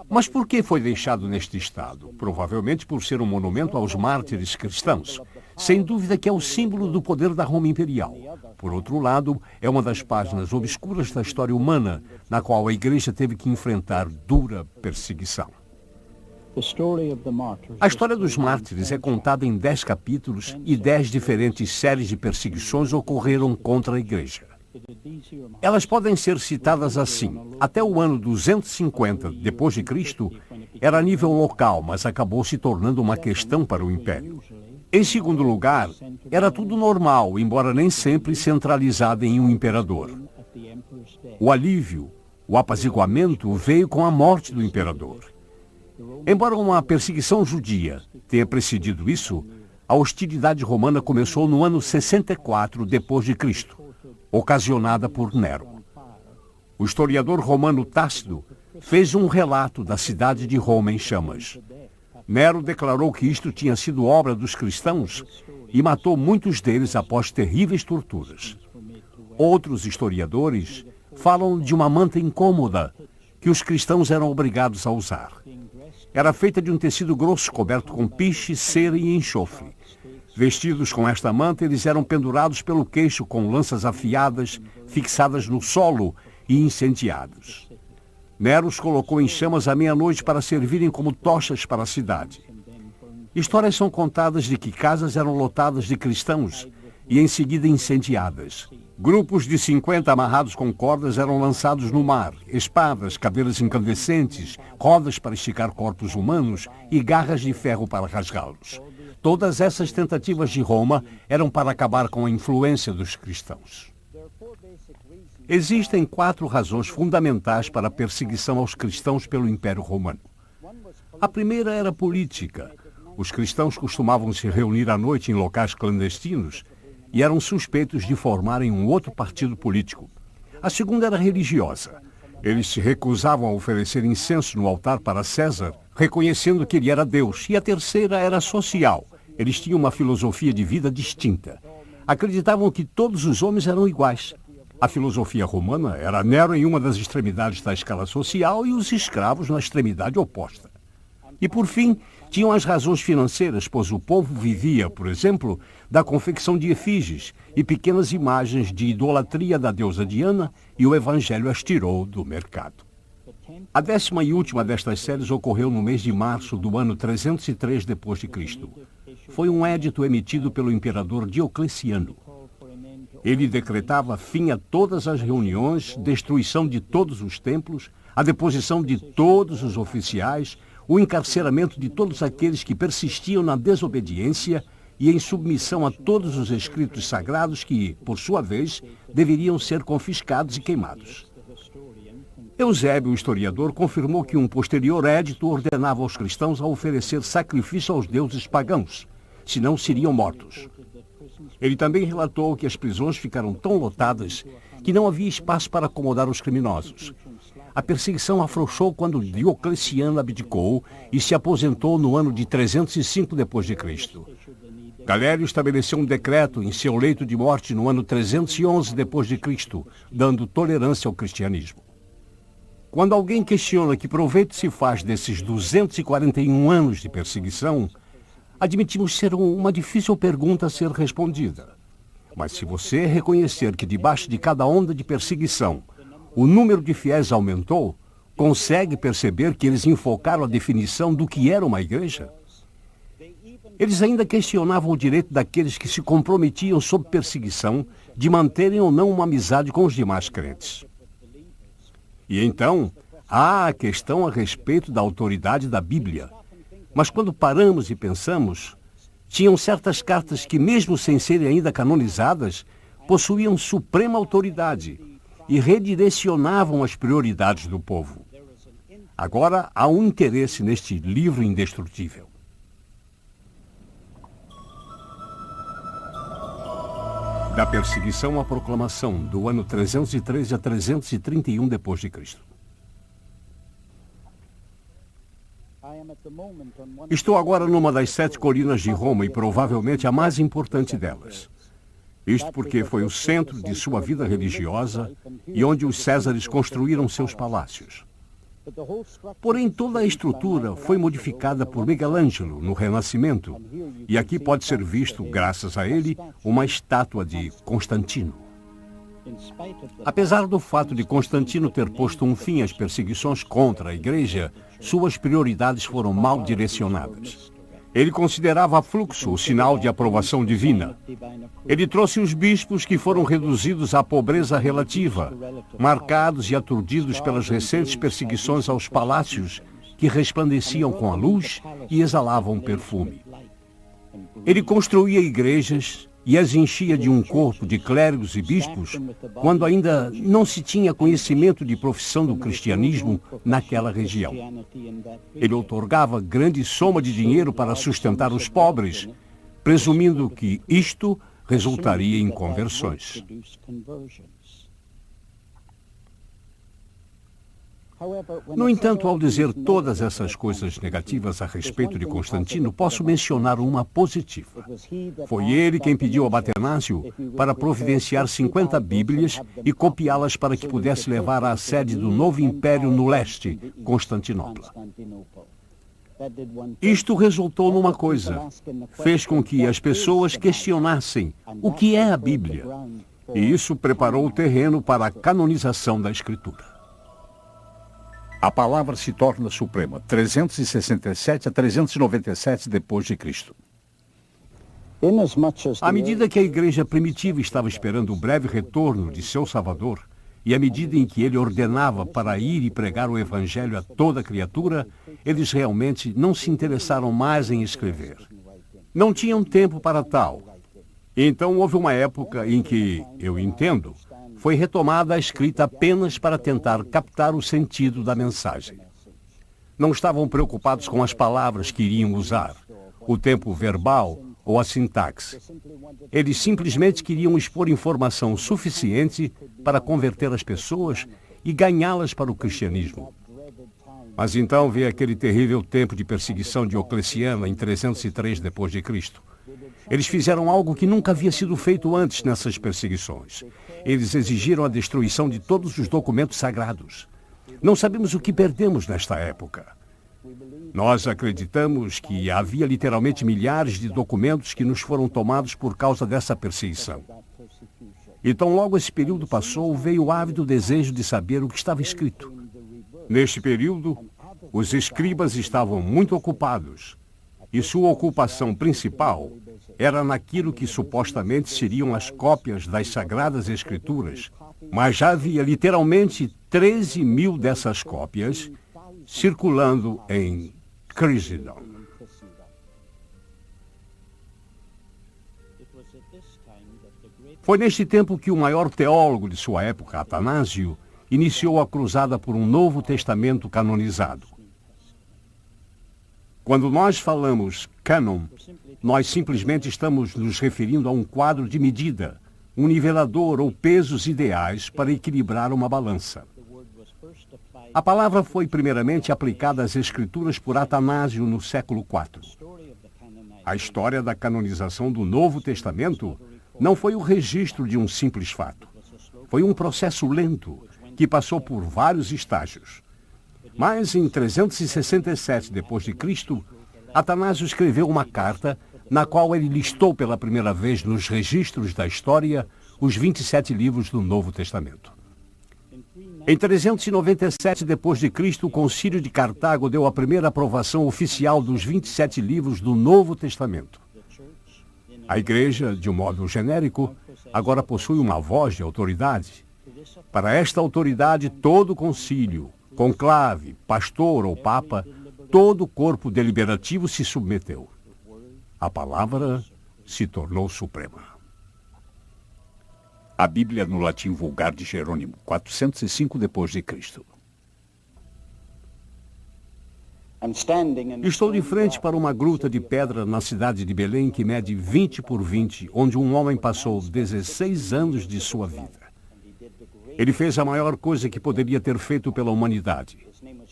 Mas por que foi deixado neste estado? Provavelmente por ser um monumento aos mártires cristãos. Sem dúvida que é o símbolo do poder da Roma imperial. Por outro lado, é uma das páginas obscuras da história humana, na qual a igreja teve que enfrentar dura perseguição. A história dos mártires é contada em 10 capítulos e 10 diferentes séries de perseguições ocorreram contra a igreja. Elas podem ser citadas assim: até o ano 250 d.C. era a nível local, mas acabou se tornando uma questão para o Império. Em segundo lugar, era tudo normal, embora nem sempre centralizado em um imperador. O alívio, o apaziguamento veio com a morte do imperador. Embora uma perseguição judia tenha precedido isso, a hostilidade romana começou no ano 64 d.C., ocasionada por Nero. O historiador romano Tácito fez um relato da cidade de Roma em chamas. Nero declarou que isto tinha sido obra dos cristãos e matou muitos deles após terríveis torturas. Outros historiadores falam de uma manta incômoda que os cristãos eram obrigados a usar. Era feita de um tecido grosso coberto com piche, cera e enxofre. Vestidos com esta manta, eles eram pendurados pelo queixo com lanças afiadas, fixadas no solo e incendiados. Nero os colocou em chamas à meia-noite para servirem como tochas para a cidade. Histórias são contadas de que casas eram lotadas de cristãos e em seguida incendiadas. Grupos de 50 amarrados com cordas eram lançados no mar, espadas, cadeiras incandescentes, rodas para esticar corpos humanos e garras de ferro para rasgá-los. Todas essas tentativas de Roma eram para acabar com a influência dos cristãos. Existem 4 razões fundamentais para a perseguição aos cristãos pelo Império Romano. A primeira era política. Os cristãos costumavam se reunir à noite em locais clandestinos e eram suspeitos de formarem um outro partido político. A segunda era religiosa. Eles se recusavam a oferecer incenso no altar para César, reconhecendo que ele era Deus. E a terceira era social. Eles tinham uma filosofia de vida distinta. Acreditavam que todos os homens eram iguais. A filosofia romana era Nero em uma das extremidades da escala social e os escravos na extremidade oposta. E, por fim, tinham as razões financeiras, pois o povo vivia, por exemplo, da confecção de efígies e pequenas imagens de idolatria da deusa Diana, e o evangelho as tirou do mercado. A 10ª e última destas séries ocorreu no mês de março do ano 303 d.C. Foi um édito emitido pelo imperador Diocleciano. Ele decretava fim a todas as reuniões, destruição de todos os templos, a deposição de todos os oficiais, o encarceramento de todos aqueles que persistiam na desobediência e em submissão a todos os escritos sagrados que, por sua vez, deveriam ser confiscados e queimados. Eusébio, o historiador, confirmou que um posterior édito ordenava aos cristãos a oferecer sacrifício aos deuses pagãos, senão seriam mortos. Ele também relatou que as prisões ficaram tão lotadas que não havia espaço para acomodar os criminosos. A perseguição afrouxou quando Diocleciano abdicou e se aposentou no ano de 305 d.C. Galério estabeleceu um decreto em seu leito de morte no ano 311 d.C., dando tolerância ao cristianismo. Quando alguém questiona que proveito se faz desses 241 anos de perseguição, admitimos ser uma difícil pergunta a ser respondida. Mas se você reconhecer que debaixo de cada onda de perseguição, o número de fiéis aumentou, consegue perceber que eles enfocaram a definição do que era uma igreja? Eles ainda questionavam o direito daqueles que se comprometiam sob perseguição de manterem ou não uma amizade com os demais crentes. E então, há a questão a respeito da autoridade da Bíblia. Mas quando paramos e pensamos, tinham certas cartas que, mesmo sem serem ainda canonizadas, possuíam suprema autoridade e redirecionavam as prioridades do povo. Agora há um interesse neste livro indestrutível. Da perseguição à proclamação, do ano 313 a 331 d.C. Estou agora numa das 7 colinas de Roma e provavelmente a mais importante delas. Isto porque foi o centro de sua vida religiosa e onde os Césares construíram seus palácios. Porém, toda a estrutura foi modificada por Michelangelo no Renascimento, e aqui pode ser visto, graças a ele, uma estátua de Constantino. Apesar do fato de Constantino ter posto um fim às perseguições contra a igreja, suas prioridades foram mal direcionadas. Ele considerava fluxo o sinal de aprovação divina. Ele trouxe os bispos que foram reduzidos à pobreza relativa, marcados e aturdidos pelas recentes perseguições aos palácios que resplandeciam com a luz e exalavam perfume. Ele construía igrejas e as enchia de um corpo de clérigos e bispos quando ainda não se tinha conhecimento de profissão do cristianismo naquela região. Ele outorgava grande soma de dinheiro para sustentar os pobres, presumindo que isto resultaria em conversões. No entanto, ao dizer todas essas coisas negativas a respeito de Constantino, posso mencionar uma positiva. Foi ele quem pediu a Batenásio para providenciar 50 Bíblias e copiá-las para que pudesse levar à sede do novo império no leste, Constantinopla. Isto resultou numa coisa. Fez com que as pessoas questionassem o que é a Bíblia. E isso preparou o terreno para a canonização da Escritura. A palavra se torna suprema, 367 a 397 d.C. À medida que a igreja primitiva estava esperando o breve retorno de seu Salvador, e à medida em que ele ordenava para ir e pregar o Evangelho a toda criatura, eles realmente não se interessaram mais em escrever. Não tinham tempo para tal. Então houve uma época em que, eu entendo, foi retomada a escrita apenas para tentar captar o sentido da mensagem. Não estavam preocupados com as palavras que iriam usar, o tempo verbal ou a sintaxe. Eles simplesmente queriam expor informação suficiente para converter as pessoas e ganhá-las para o cristianismo. Mas então veio aquele terrível tempo de perseguição Diocleciano em 303 d.C. Eles fizeram algo que nunca havia sido feito antes nessas perseguições. Eles exigiram a destruição de todos os documentos sagrados. Não sabemos o que perdemos nesta época. Nós acreditamos que havia literalmente milhares de documentos que nos foram tomados por causa dessa perseguição. Então, logo esse período passou, veio o ávido desejo de saber o que estava escrito. Neste período, os escribas estavam muito ocupados, e sua ocupação principal era naquilo que supostamente seriam as cópias das Sagradas Escrituras, mas já havia literalmente 13.000 dessas cópias circulando em Crisendom. Foi neste tempo que o maior teólogo de sua época, Atanásio, iniciou a cruzada por um Novo Testamento canonizado. Quando nós falamos cânon, nós simplesmente estamos nos referindo a um quadro de medida, um nivelador ou pesos ideais para equilibrar uma balança. A palavra foi primeiramente aplicada às Escrituras por Atanásio no século IV. A história da canonização do Novo Testamento não foi o registro de um simples fato. Foi um processo lento que passou por vários estágios. Mas em 367 d.C., Atanásio escreveu uma carta na qual ele listou pela primeira vez nos registros da história os 27 livros do Novo Testamento. Em 397 d.C., o Concílio de Cartago deu a primeira aprovação oficial dos 27 livros do Novo Testamento. A Igreja, de um modo genérico, agora possui uma voz de autoridade. Para esta autoridade, todo concílio, conclave, pastor ou papa, todo o corpo deliberativo se submeteu. A palavra se tornou suprema. A Bíblia no latim vulgar de Jerônimo, 405 d.C. Estou de frente para uma gruta de pedra na cidade de Belém que mede 20 por 20, onde um homem passou 16 anos de sua vida. Ele fez a maior coisa que poderia ter feito pela humanidade.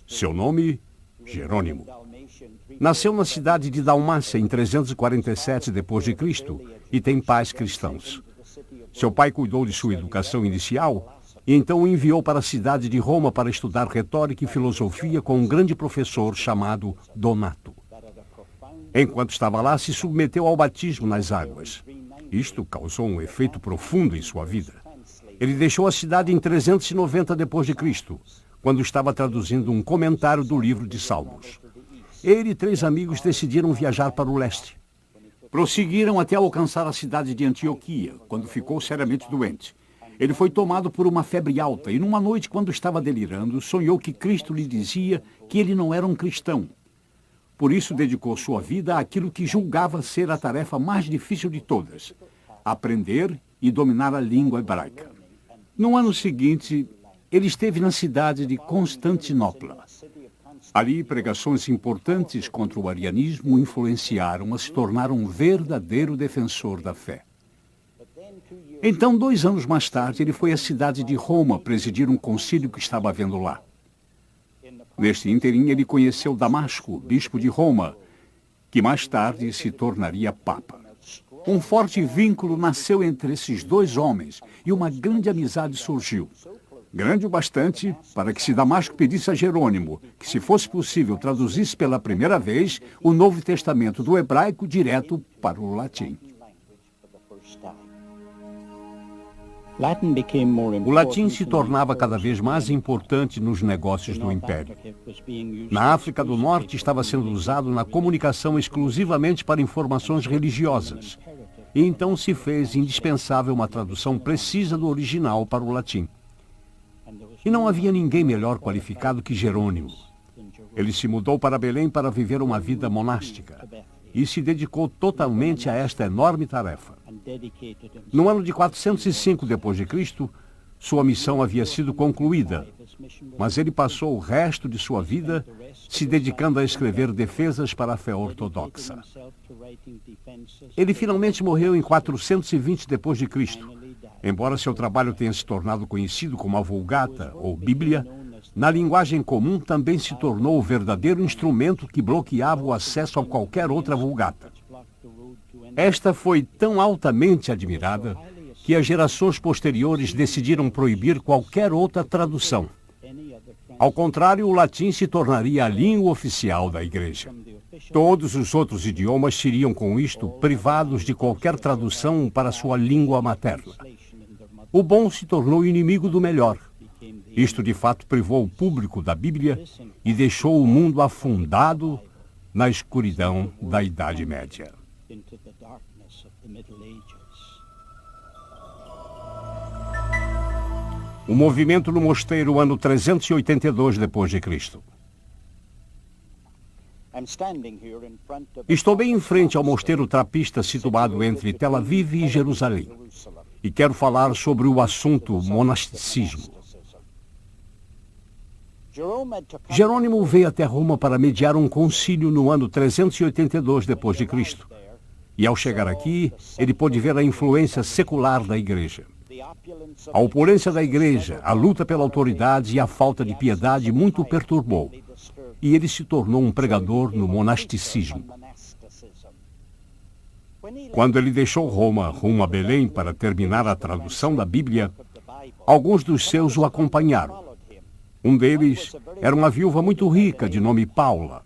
Seu nome, Jerônimo. Nasceu na cidade de Dalmácia em 347 d.C. e tem pais cristãos. Seu pai cuidou de sua educação inicial e então o enviou para a cidade de Roma para estudar retórica e filosofia com um grande professor chamado Donato. Enquanto estava lá, se submeteu ao batismo nas águas. Isto causou um efeito profundo em sua vida. Ele deixou a cidade em 390 d.C., quando estava traduzindo um comentário do livro de Salmos. Ele e 3 amigos decidiram viajar para o leste. Prosseguiram até alcançar a cidade de Antioquia, quando ficou seriamente doente. Ele foi tomado por uma febre alta e, numa noite, quando estava delirando, sonhou que Cristo lhe dizia que ele não era um cristão. Por isso, dedicou sua vida àquilo que julgava ser a tarefa mais difícil de todas: aprender e dominar a língua hebraica. No ano seguinte, ele esteve na cidade de Constantinopla. Ali, pregações importantes contra o arianismo o influenciaram a se tornar um verdadeiro defensor da fé. Então, 2 anos mais tarde, ele foi à cidade de Roma presidir um concílio que estava havendo lá. Neste ínterim, ele conheceu Damasco, bispo de Roma, que mais tarde se tornaria papa. Um forte vínculo nasceu entre esses 2 homens e uma grande amizade surgiu. Grande o bastante para que, se Damasco pedisse a Jerônimo que, se fosse possível, traduzisse pela primeira vez o Novo Testamento do hebraico direto para o latim. O latim se tornava cada vez mais importante nos negócios do Império. Na África do Norte estava sendo usado na comunicação exclusivamente para informações religiosas. E então se fez indispensável uma tradução precisa do original para o latim. E não havia ninguém melhor qualificado que Jerônimo. Ele se mudou para Belém para viver uma vida monástica e se dedicou totalmente a esta enorme tarefa. No ano de 405 d.C., sua missão havia sido concluída, mas ele passou o resto de sua vida se dedicando a escrever defesas para a fé ortodoxa. Ele finalmente morreu em 420 d.C. Embora seu trabalho tenha se tornado conhecido como a Vulgata, ou Bíblia, na linguagem comum também se tornou o verdadeiro instrumento que bloqueava o acesso a qualquer outra Vulgata. Esta foi tão altamente admirada que as gerações posteriores decidiram proibir qualquer outra tradução. Ao contrário, o latim se tornaria a língua oficial da Igreja. Todos os outros idiomas seriam, com isto, privados de qualquer tradução para sua língua materna. O bom se tornou inimigo do melhor. Isto, de fato, privou o público da Bíblia e deixou o mundo afundado na escuridão da Idade Média. O movimento no mosteiro, ano 382 d.C. Estou bem em frente ao mosteiro trapista situado entre Tel Aviv e Jerusalém e quero falar sobre o assunto monasticismo. Jerônimo veio até Roma para mediar um concílio no ano 382 d.C. E ao chegar aqui, ele pôde ver a influência secular da Igreja. A opulência da Igreja, a luta pela autoridade e a falta de piedade muito o perturbou. E ele se tornou um pregador no monasticismo. Quando ele deixou Roma rumo a Belém para terminar a tradução da Bíblia, alguns dos seus o acompanharam. Um deles era uma viúva muito rica de nome Paula.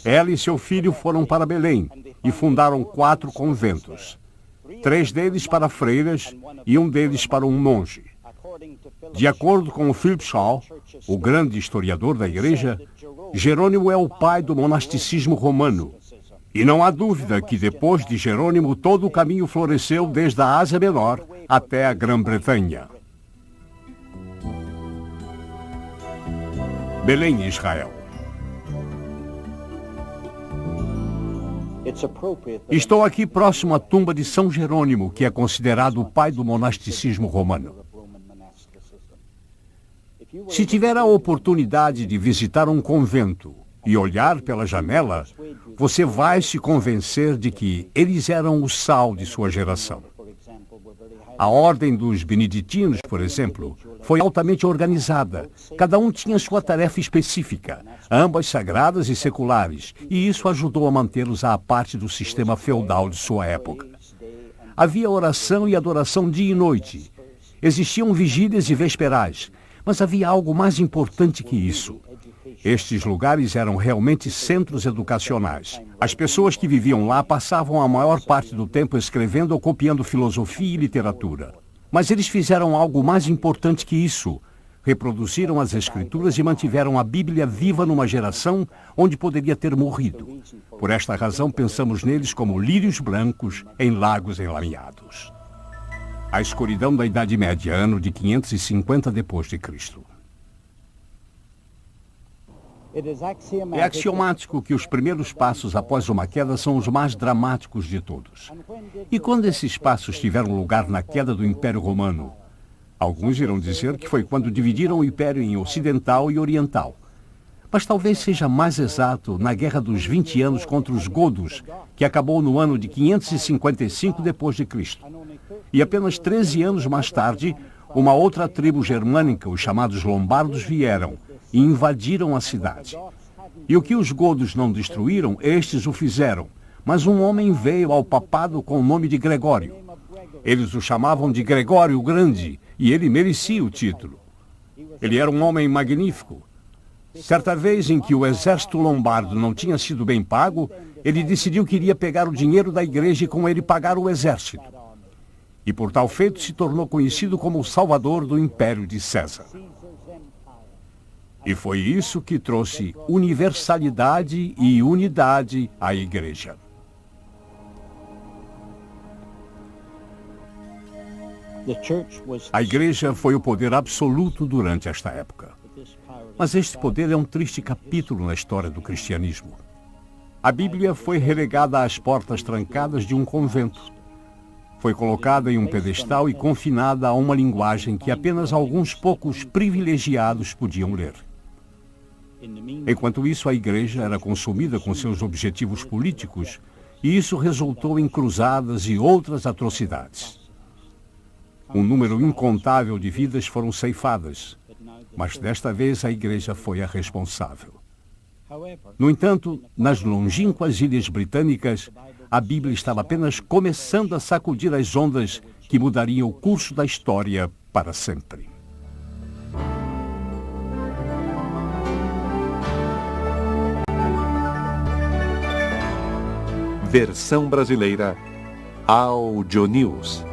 Ela e seu filho foram para Belém e fundaram 4 conventos. 3 deles para freiras e um deles para um monge. De acordo com o Philip Shaw, o grande historiador da Igreja, Jerônimo é o pai do monasticismo romano. E não há dúvida que depois de Jerônimo todo o caminho floresceu desde a Ásia Menor até a Grã-Bretanha. Belém, Israel. Estou aqui próximo à tumba de São Jerônimo, que é considerado o pai do monasticismo romano. Se tiver a oportunidade de visitar um convento e olhar pela janela, você vai se convencer de que eles eram o sal de sua geração. A ordem dos beneditinos, por exemplo, foi altamente organizada. Cada um tinha sua tarefa específica, ambas sagradas e seculares, e isso ajudou a mantê-los à parte do sistema feudal de sua época. Havia oração e adoração dia e noite. Existiam vigílias e vesperais, mas havia algo mais importante que isso. Estes lugares eram realmente centros educacionais. As pessoas que viviam lá passavam a maior parte do tempo escrevendo ou copiando filosofia e literatura. Mas eles fizeram algo mais importante que isso. Reproduziram as Escrituras e mantiveram a Bíblia viva numa geração onde poderia ter morrido. Por esta razão, pensamos neles como lírios brancos em lagos enlameados. A escuridão da Idade Média, ano de 550 d.C. É axiomático que os primeiros passos após uma queda são os mais dramáticos de todos. E quando esses passos tiveram lugar na queda do Império Romano? Alguns irão dizer que foi quando dividiram o Império em Ocidental e Oriental. Mas talvez seja mais exato na Guerra dos 20 anos contra os godos, que acabou no ano de 555 d.C. E apenas 13 anos mais tarde, uma outra tribo germânica, os chamados lombardos, vieram e invadiram a cidade. E o que os godos não destruíram, estes o fizeram. Mas um homem veio ao papado com o nome de Gregório. Eles o chamavam de Gregório o Grande, e ele merecia o título. Ele era um homem magnífico. Certa vez em que o exército lombardo não tinha sido bem pago, ele decidiu que iria pegar o dinheiro da igreja e com ele pagar o exército. E por tal feito se tornou conhecido como o salvador do Império de César. E foi isso que trouxe universalidade e unidade à igreja. A igreja foi o poder absoluto durante esta época. Mas este poder é um triste capítulo na história do cristianismo. A Bíblia foi relegada às portas trancadas de um convento. Foi colocada em um pedestal e confinada a uma linguagem que apenas alguns poucos privilegiados podiam ler. Enquanto isso, a igreja era consumida com seus objetivos políticos, e isso resultou em cruzadas e outras atrocidades. Um número incontável de vidas foram ceifadas, mas desta vez a igreja foi a responsável. No entanto, nas longínquas ilhas britânicas, a Bíblia estava apenas começando a sacudir as ondas que mudariam o curso da história para sempre. Versão brasileira Audio News.